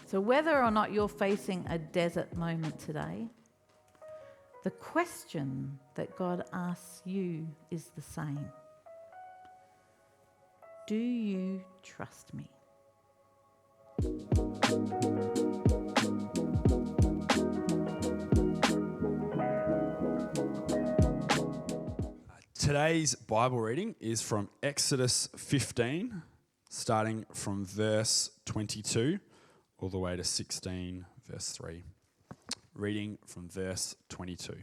So whether or not you're facing a desert moment today, the question that God asks you is the same. Do you trust me? Today's Bible reading is from Exodus 15, starting from verse 22 all the way to 16, verse 3. Reading from verse 22.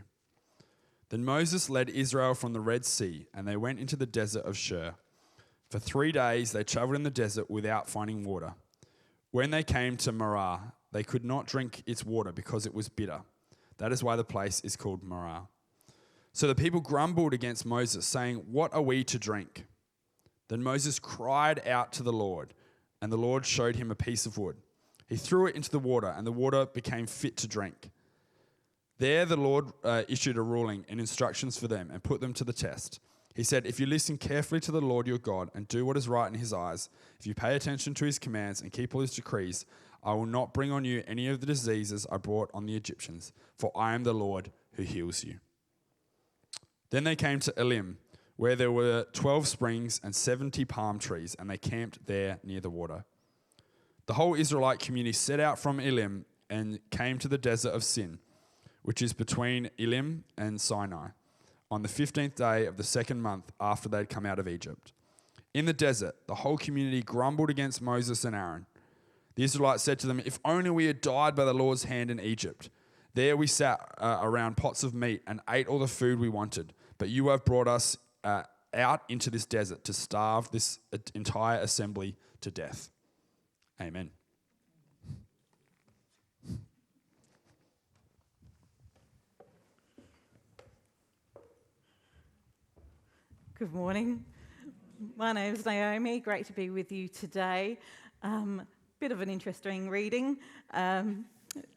Then Moses led Israel from the Red Sea, and they went into the desert of Shur. For 3 days they traveled in the desert without finding water. When they came to Marah, they could not drink its water because it was bitter. That is why the place is called Marah. So the people grumbled against Moses, saying, "What are we to drink?" Then Moses cried out to the Lord, and the Lord showed him a piece of wood. He threw it into the water, and the water became fit to drink. There the Lord issued a ruling and instructions for them and put them to the test. He said, "If you listen carefully to the Lord your God and do what is right in his eyes, if you pay attention to his commands and keep all his decrees, I will not bring on you any of the diseases I brought on the Egyptians, for I am the Lord who heals you." Then they came to Elim, where there were 12 springs and 70 palm trees, and they camped there near the water. The whole Israelite community set out from Elim and came to the desert of Sin, which is between Elim and Sinai, on the 15th day of the second month after they had come out of Egypt. In the desert, the whole community grumbled against Moses and Aaron. The Israelites said to them, "If only we had died by the Lord's hand in Egypt. There we sat around pots of meat and ate all the food we wanted. But you have brought us out into this desert to starve this entire assembly to death." Amen. Good morning. My name's Naomi. Great to be with you today. Bit of an interesting reading.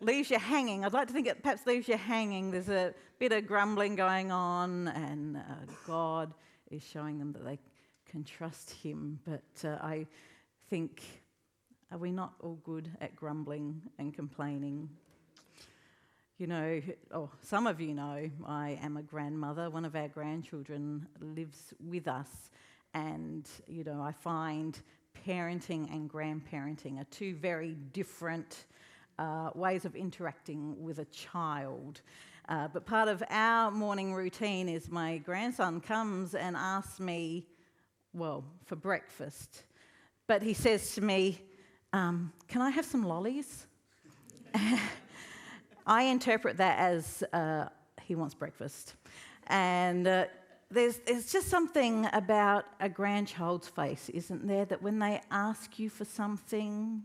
Leaves you hanging. I'd like to think it perhaps leaves you hanging. There's a bit of grumbling going on, and God is showing them that they can trust him. But I think, are we not all good at grumbling and complaining? You know, some of you know, I am a grandmother. One of our grandchildren lives with us, and, I find parenting and grandparenting are two very different ways of interacting with a child. But part of our morning routine is my grandson comes and asks me, for breakfast. But he says to me, "Can I have some lollies?" I interpret that as he wants breakfast. And there's just something about a grandchild's face, isn't there, that when they ask you for something,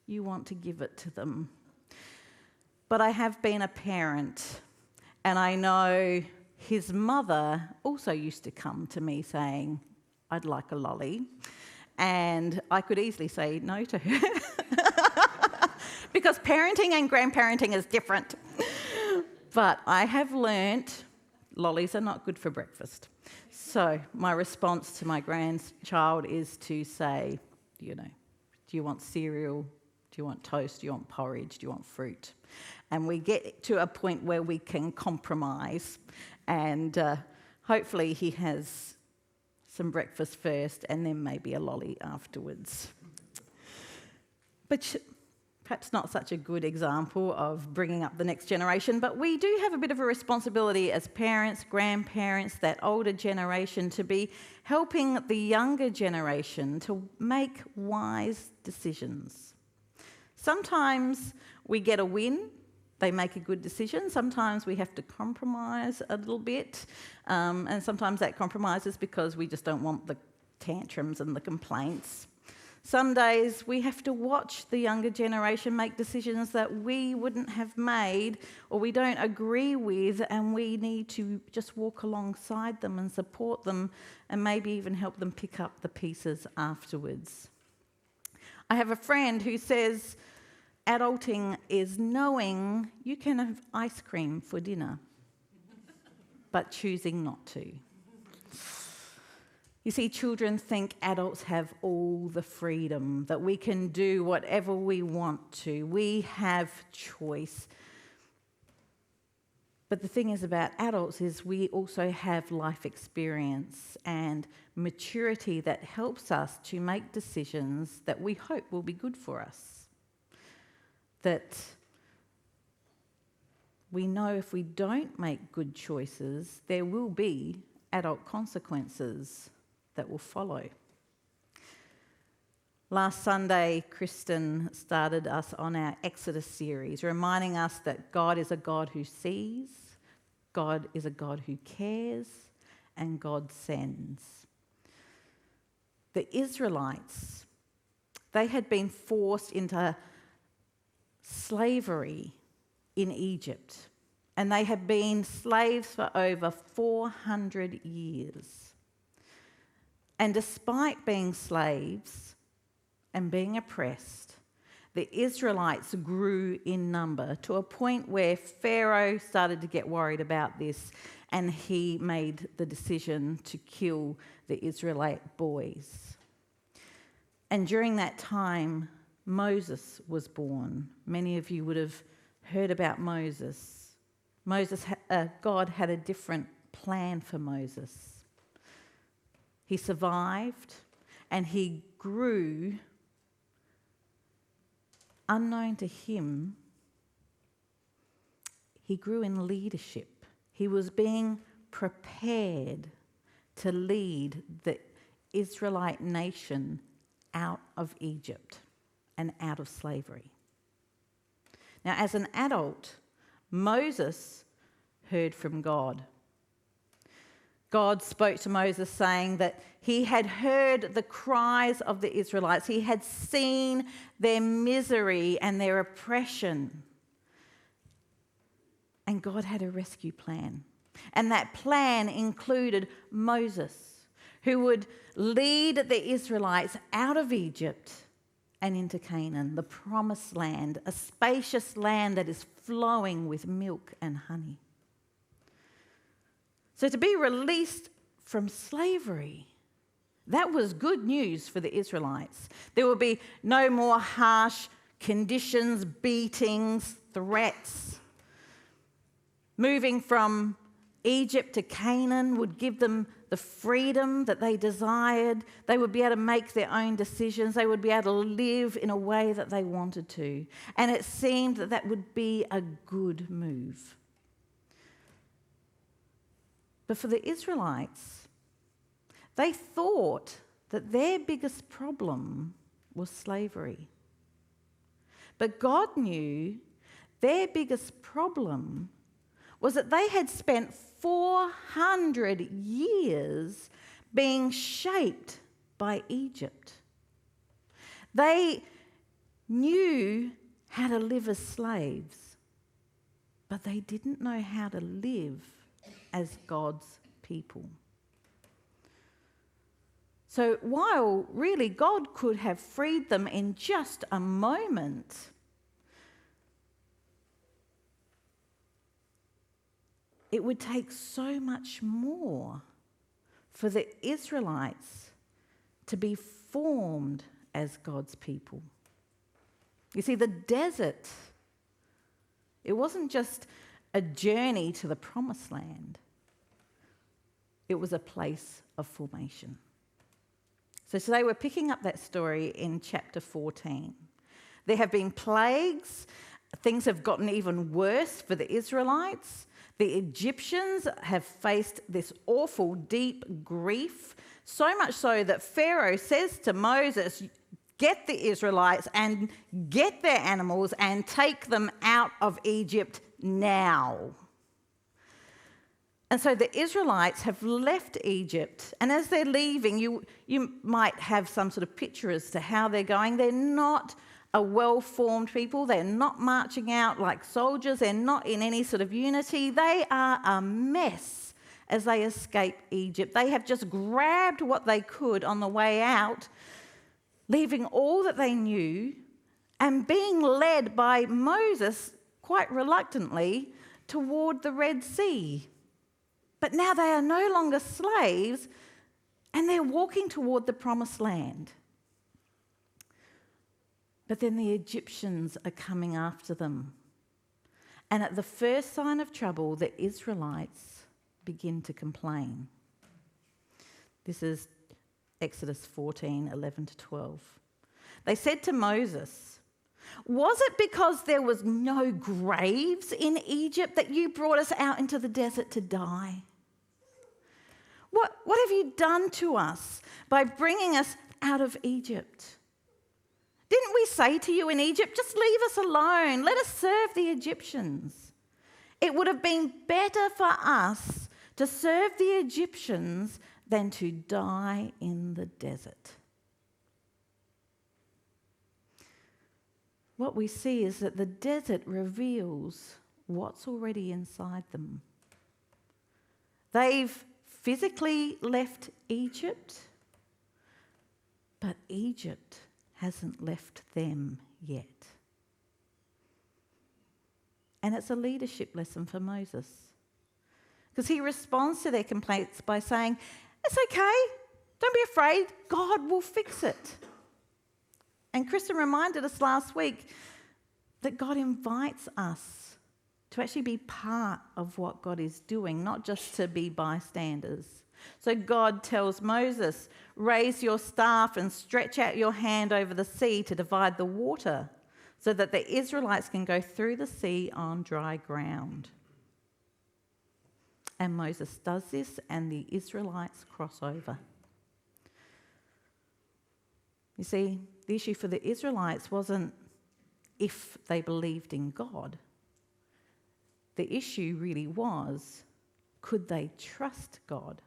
you want to give it to them. But I have been a parent, and I know his mother also used to come to me saying, "I'd like a lolly." And I could easily say no to her. Because parenting and grandparenting is different. But I have learnt lollies are not good for breakfast. So my response to my grandchild is to say, do you want cereal? Do you want toast? Do you want porridge? Do you want fruit? And we get to a point where we can compromise. And hopefully he has some breakfast first and then maybe a lolly afterwards. But perhaps not such a good example of bringing up the next generation, but we do have a bit of a responsibility as parents, grandparents, that older generation, to be helping the younger generation to make wise decisions. Sometimes we get a win, they make a good decision. Sometimes we have to compromise a little bit, and sometimes that compromise is because we just don't want the tantrums and the complaints. Some days we have to watch the younger generation make decisions that we wouldn't have made or we don't agree with, and we need to just walk alongside them and support them and maybe even help them pick up the pieces afterwards. I have a friend who says adulting is knowing you can have ice cream for dinner, but choosing not to. You see, children think adults have all the freedom, that we can do whatever we want to. We have choice. But the thing is about adults is we also have life experience and maturity that helps us to make decisions that we hope will be good for us. That we know if we don't make good choices, there will be adult consequences that will follow. Last Sunday, Kristen started us on our Exodus series, reminding us that God is a God who sees, God is a God who cares, and God sends. The Israelites, they had been forced into slavery in Egypt, and they had been slaves for over 400 years. And despite being slaves and being oppressed, the Israelites grew in number to a point where Pharaoh started to get worried about this, and he made the decision to kill the Israelite boys. And during that time, Moses was born. Many of you would have heard about Moses. God had a different plan for Moses. He survived and he grew. Unknown to him, he grew in leadership. He was being prepared to lead the Israelite nation out of Egypt and out of slavery. Now, as an adult, Moses heard from God. God spoke to Moses saying that he had heard the cries of the Israelites. He had seen their misery and their oppression. And God had a rescue plan. And that plan included Moses, who would lead the Israelites out of Egypt and into Canaan, the promised land, a spacious land that is flowing with milk and honey. So to be released from slavery, that was good news for the Israelites. There would be no more harsh conditions, beatings, threats. Moving from Egypt to Canaan would give them the freedom that they desired. They would be able to make their own decisions. They would be able to live in a way that they wanted to. And it seemed that that would be a good move. But for the Israelites, they thought that their biggest problem was slavery. But God knew their biggest problem was that they had spent 400 years being shaped by Egypt. They knew how to live as slaves, but they didn't know how to live as God's people. So while really God could have freed them in just a moment, it would take so much more for the Israelites to be formed as God's people. You see, the desert, it wasn't just a journey to the promised land. It was a place of formation. So today we're picking up that story in chapter 14. There have been plagues. Things have gotten even worse for the Israelites. The Egyptians have faced this awful, deep grief, so much so that Pharaoh says to Moses, get the Israelites and get their animals and take them out of Egypt now. And so the Israelites have left Egypt, and as they're leaving, you might have some sort of picture as to how they're going. They're not a well-formed people. They're not marching out like soldiers. They're not in any sort of unity. They are a mess as they escape Egypt. They have just grabbed what they could on the way out, leaving all that they knew and being led by Moses, quite reluctantly, toward the Red Sea. But now they are no longer slaves, And they're walking toward the promised land. But then the Egyptians are coming after them. And at the first sign of trouble, the Israelites begin to complain. This is Exodus 14, 11 to 12. They said to Moses, "Was it because there was no graves in Egypt that you brought us out into the desert to die? What have you done to us by bringing us out of Egypt? Didn't we say to you in Egypt, just leave us alone, let us serve the Egyptians? It would have been better for us to serve the Egyptians than to die in the desert." What we see is that the desert reveals what's already inside them. They've physically left Egypt, but Egypt hasn't left them yet. And it's a leadership lesson for Moses, because he responds to their complaints by saying, "It's okay, don't be afraid, God will fix it." And Kristen reminded us last week that God invites us to actually be part of what God is doing, not just to be bystanders. So God tells Moses, "Raise your staff and stretch out your hand over the sea to divide the water so that the Israelites can go through the sea on dry ground." And Moses does this, and the Israelites cross over. You see, the issue for the Israelites wasn't if they believed in God. The issue really was, could they trust God?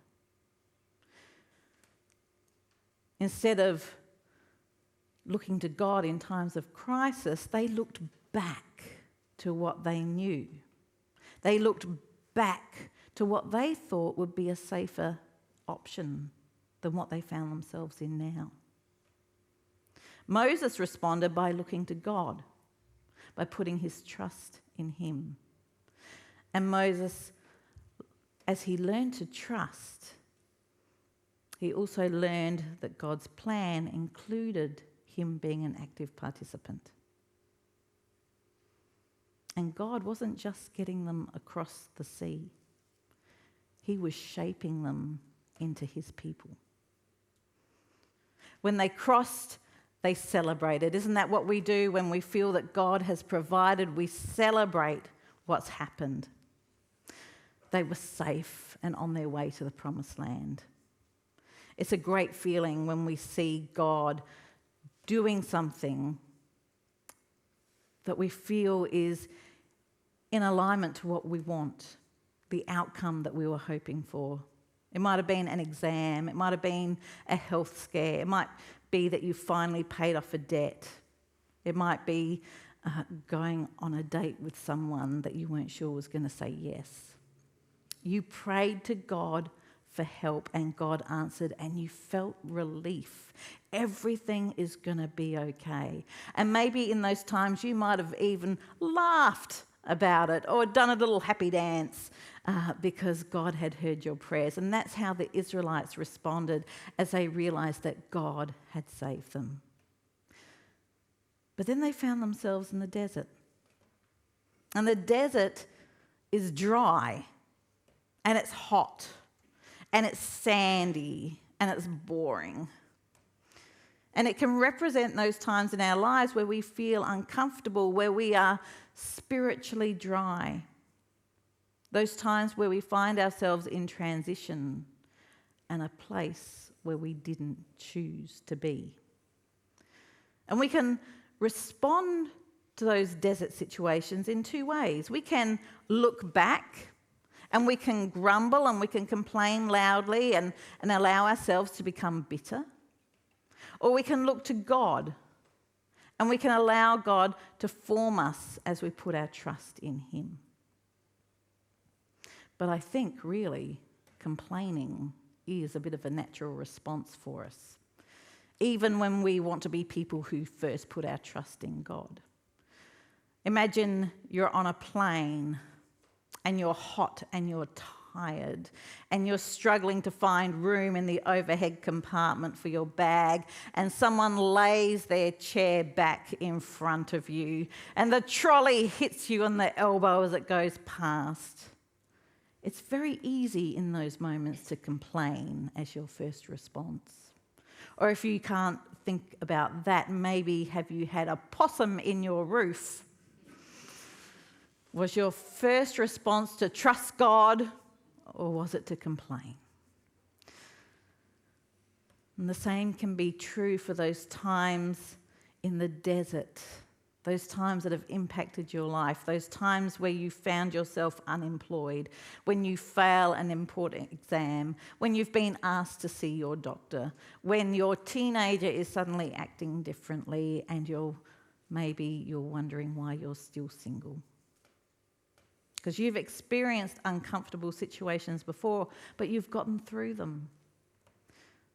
Instead of looking to God in times of crisis, they looked back to what they knew. They looked back to what they thought would be a safer option than what they found themselves in now. Moses responded by looking to God, by putting his trust in him. And Moses, as he learned to trust, he also learned that God's plan included him being an active participant. And God wasn't just getting them across the sea. He was shaping them into his people. When they crossed, they celebrated. Isn't that what we do when we feel that God has provided? We celebrate what's happened. They were safe and on their way to the promised land. It's a great feeling when we see God doing something that we feel is in alignment to what we want, the outcome that we were hoping for. It might have been an exam, it might have been a health scare, it might be that you finally paid off a debt, it might be going on a date with someone that you weren't sure was going to say yes. You prayed to God for help and God answered, and you felt relief. Everything is going to be okay. And maybe in those times you might have even laughed about it or done a little happy dance because God had heard your prayers. And that's how the Israelites responded as they realized that God had saved them. But then they found themselves in the desert. And the desert is dry and it's hot and it's sandy and it's boring. And it can represent those times in our lives where we feel uncomfortable, where we are spiritually dry. Those times where we find ourselves in transition and a place where we didn't choose to be. And we can respond to those desert situations in two ways. We can look back and we can grumble and we can complain loudly and allow ourselves to become bitter. Or we can look to God and we can allow God to form us as we put our trust in him. But I think really complaining is a bit of a natural response for us, even when we want to be people who first put our trust in God. Imagine you're on a plane and you're hot and you're tired and you're struggling to find room in the overhead compartment for your bag, and someone lays their chair back in front of you and the trolley hits you on the elbow as it goes past. It's very easy in those moments to complain as your first response. Or if you can't think about that, maybe have you had a possum in your roof? Was your first response to trust God, or was it to complain? And the same can be true for those times in the desert, those times that have impacted your life, those times where you found yourself unemployed, when you fail an important exam, when you've been asked to see your doctor, when your teenager is suddenly acting differently and maybe you're wondering why you're still single. Because you've experienced uncomfortable situations before, but you've gotten through them.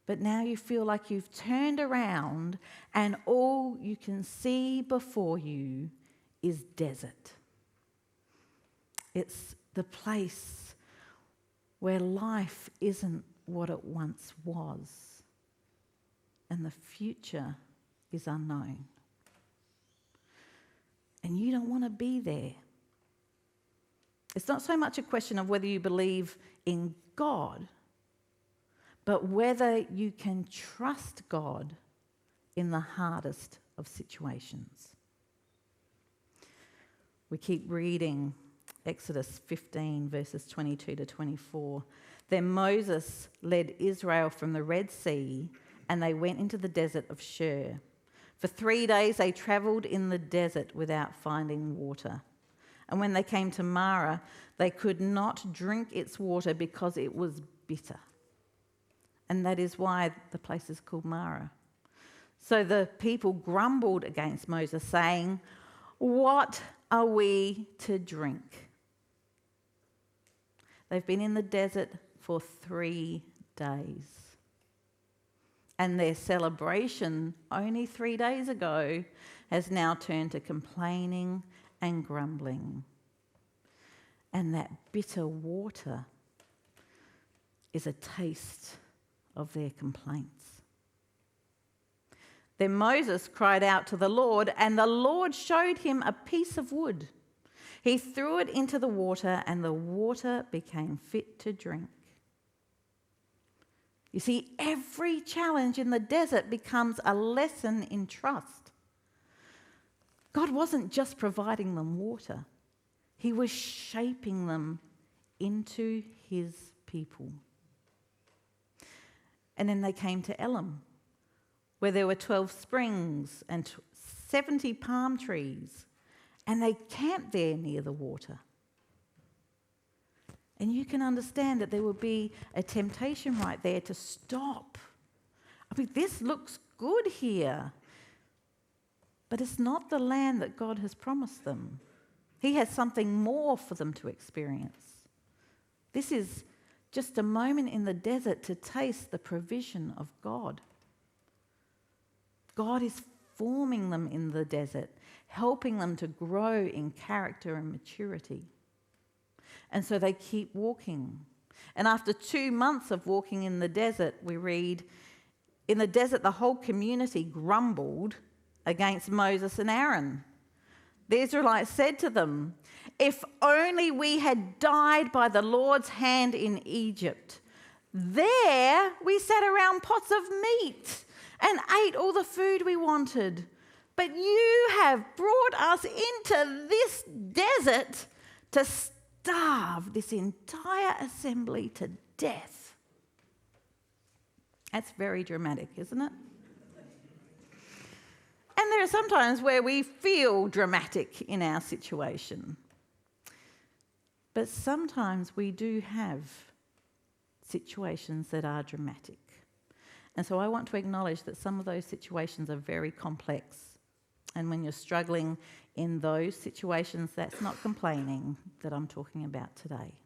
But now you feel like you've turned around and all you can see before you is desert. It's the place where life isn't what it once was, and the future is unknown. And you don't want to be there. It's not so much a question of whether you believe in God, but whether you can trust God in the hardest of situations. We keep reading Exodus 15, verses 22 to 24. Then Moses led Israel from the Red Sea, and they went into the desert of Shur. For 3 days they travelled in the desert without finding water. And when they came to Marah, they could not drink its water because it was bitter. And that is why the place is called Marah. So the people grumbled against Moses, saying, "What are we to drink?" They've been in the desert for 3 days. And their celebration only 3 days ago has now turned to complaining and grumbling. And that bitter water is a taste of their complaints. Then Moses cried out to the Lord, and the Lord showed him a piece of wood. He threw it into the water, and the water became fit to drink. You see, every challenge in the desert becomes a lesson in trust. God wasn't just providing them water. He was shaping them into his people. And then they came to Elim, where there were 12 springs and 70 palm trees, and they camped there near the water. And you can understand that there would be a temptation right there to stop. I mean, this looks good here, but it's not the land that God has promised them. He has something more for them to experience. This is just a moment in the desert to taste the provision of God. God is forming them in the desert, helping them to grow in character and maturity. And so they keep walking. And after 2 months of walking in the desert, we read, in the desert the whole community grumbled against Moses and Aaron. The Israelites said to them, "If only we had died by the Lord's hand in Egypt. There we sat around pots of meat and ate all the food we wanted. But you have brought us into this desert to starve this entire assembly to death." That's very dramatic, isn't it? And there are some times where we feel dramatic in our situation. But sometimes we do have situations that are dramatic. And so I want to acknowledge that some of those situations are very complex. And when you're struggling in those situations, that's not complaining that I'm talking about today.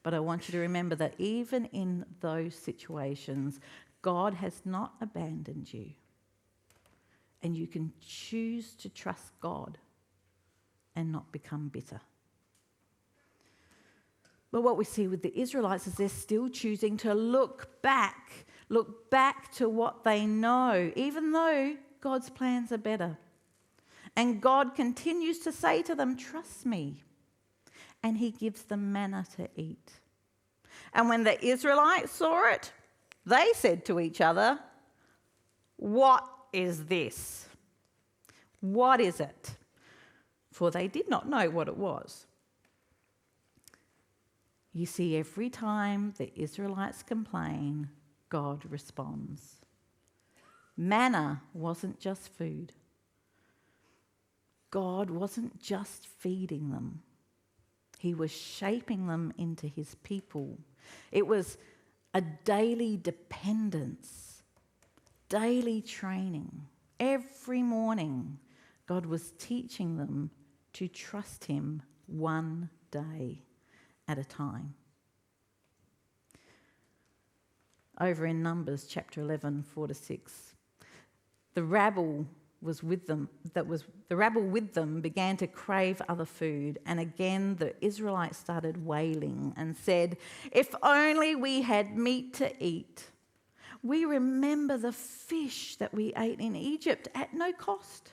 But I want you to remember that even in those situations, God has not abandoned you. And you can choose to trust God and not become bitter. But what we see with the Israelites is they're still choosing to look back to what they know, even though God's plans are better. And God continues to say to them, trust me. And he gives them manna to eat. And when the Israelites saw it, they said to each other, what is this? What is it? For they did not know what it was. You see, every time the Israelites complain, God responds. Manna wasn't just food. God wasn't just feeding them. He was shaping them into his people. It was a daily dependence, daily training. Every morning, God was teaching them to trust him one day at a time. Over in Numbers chapter 11, 4-6, the rabble with them began to crave other food, and again the Israelites started wailing and said, if only we had meat to eat. We remember the fish that we ate in Egypt at no cost.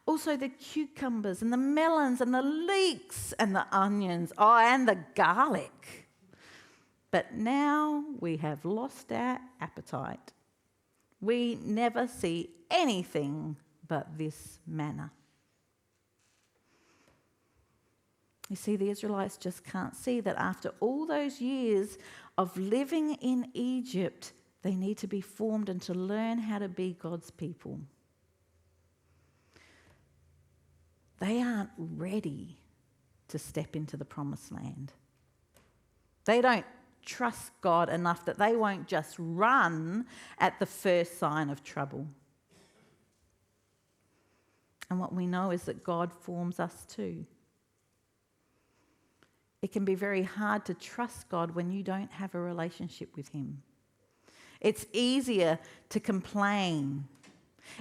Also the cucumbers and the melons and the leeks and the onions, and the garlic. But now we have lost our appetite. We never see anything but this manna. You see, the Israelites just can't see that after all those years of living in Egypt, they need to be formed and to learn how to be God's people. They aren't ready to step into the promised land. They don't trust God enough that they won't just run at the first sign of trouble. And what we know is that God forms us too. It can be very hard to trust God when you don't have a relationship with him. It's easier to complain.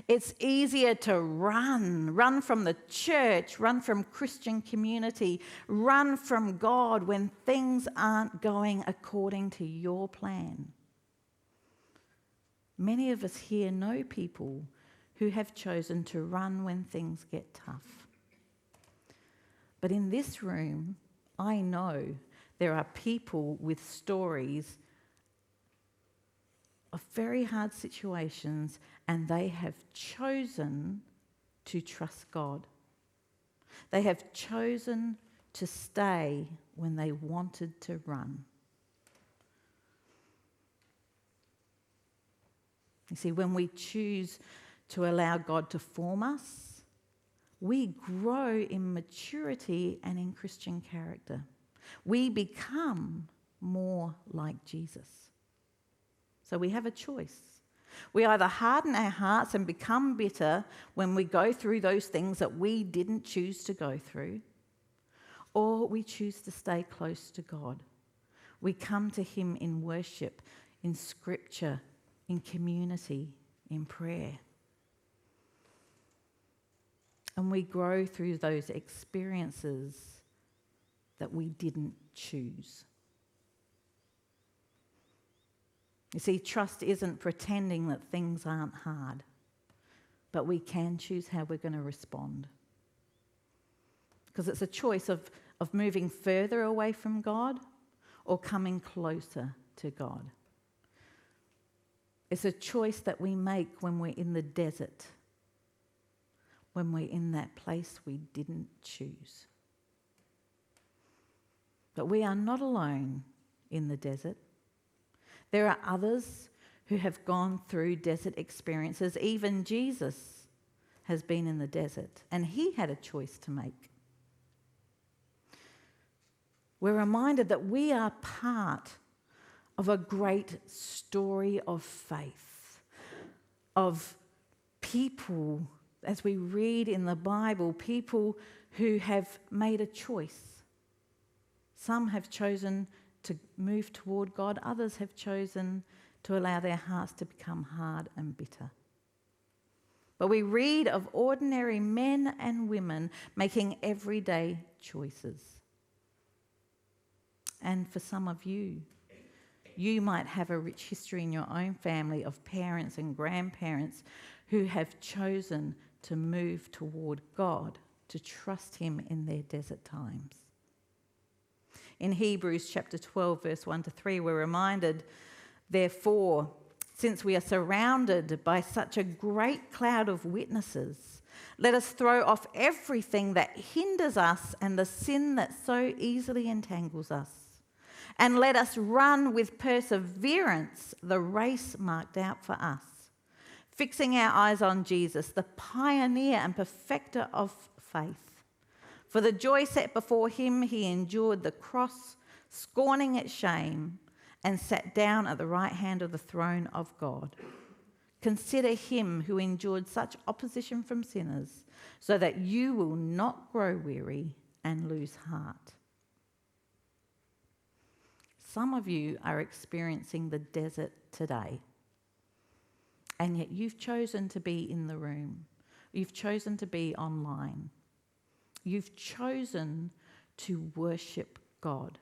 It's easier to run from the church, run from Christian community, run from God when things aren't going according to your plan. Many of us here know people who have chosen to run when things get tough. But in this room, I know there are people with stories of very hard situations, and they have chosen to trust God. They have chosen to stay when they wanted to run. You see, when we choose to allow God to form us, we grow in maturity and in Christian character. We become more like Jesus. So we have a choice. We either harden our hearts and become bitter when we go through those things that we didn't choose to go through, or we choose to stay close to God. We come to him in worship, in scripture, in community, in prayer. And we grow through those experiences that we didn't choose. You see, trust isn't pretending that things aren't hard, but we can choose how we're going to respond. Because it's a choice of moving further away from God or coming closer to God. It's a choice that we make when we're in the desert, when we're in that place we didn't choose. But we are not alone in the desert. There are others who have gone through desert experiences. Even Jesus has been in the desert, and he had a choice to make. We're reminded that we are part of a great story of faith, of people, as we read in the Bible, people who have made a choice. Some have chosen to move toward God. Others have chosen to allow their hearts to become hard and bitter. But we read of ordinary men and women making everyday choices. And for some of you, you might have a rich history in your own family of parents and grandparents who have chosen to move toward God, to trust him in their desert times. In Hebrews chapter 12, verse 1 to 3, we're reminded, therefore, since we are surrounded by such a great cloud of witnesses, let us throw off everything that hinders us and the sin that so easily entangles us. And let us run with perseverance the race marked out for us, fixing our eyes on Jesus, the pioneer and perfecter of faith. For the joy set before him, he endured the cross, scorning its shame, and sat down at the right hand of the throne of God. Consider him who endured such opposition from sinners, so that you will not grow weary and lose heart. Some of you are experiencing the desert today, and yet you've chosen to be in the room. You've chosen to be online. You've chosen to worship God.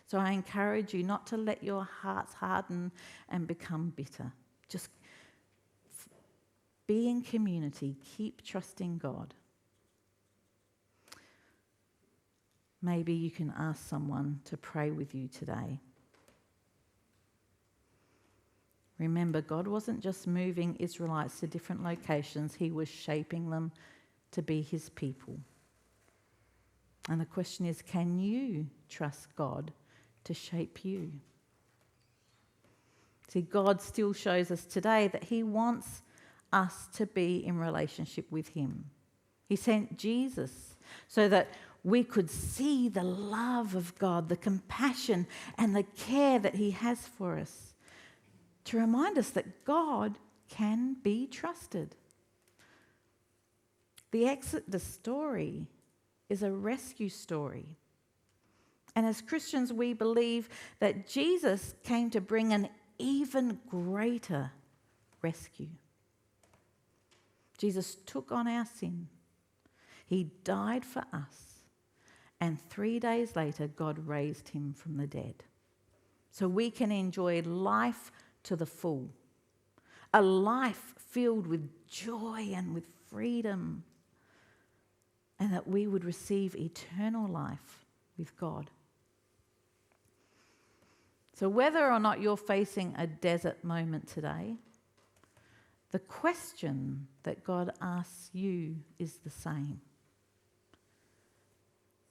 So I encourage you not to let your hearts harden and become bitter. Just be in community. Keep trusting God. Maybe you can ask someone to pray with you today. Remember, God wasn't just moving Israelites to different locations, he was shaping them to be his people. And the question is, can you trust God to shape you? See, God still shows us today that he wants us to be in relationship with him. He sent Jesus so that we could see the love of God, the compassion and the care that he has for us, to remind us that God can be trusted. The Exodus story is a rescue story. And as Christians, we believe that Jesus came to bring an even greater rescue. Jesus took on our sin. He died for us. And 3 days later, God raised him from the dead. So we can enjoy life to the full. A life filled with joy and with freedom. And that we would receive eternal life with God. So whether or not you're facing a desert moment today, the question that God asks you is the same.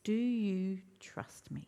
Do you trust me?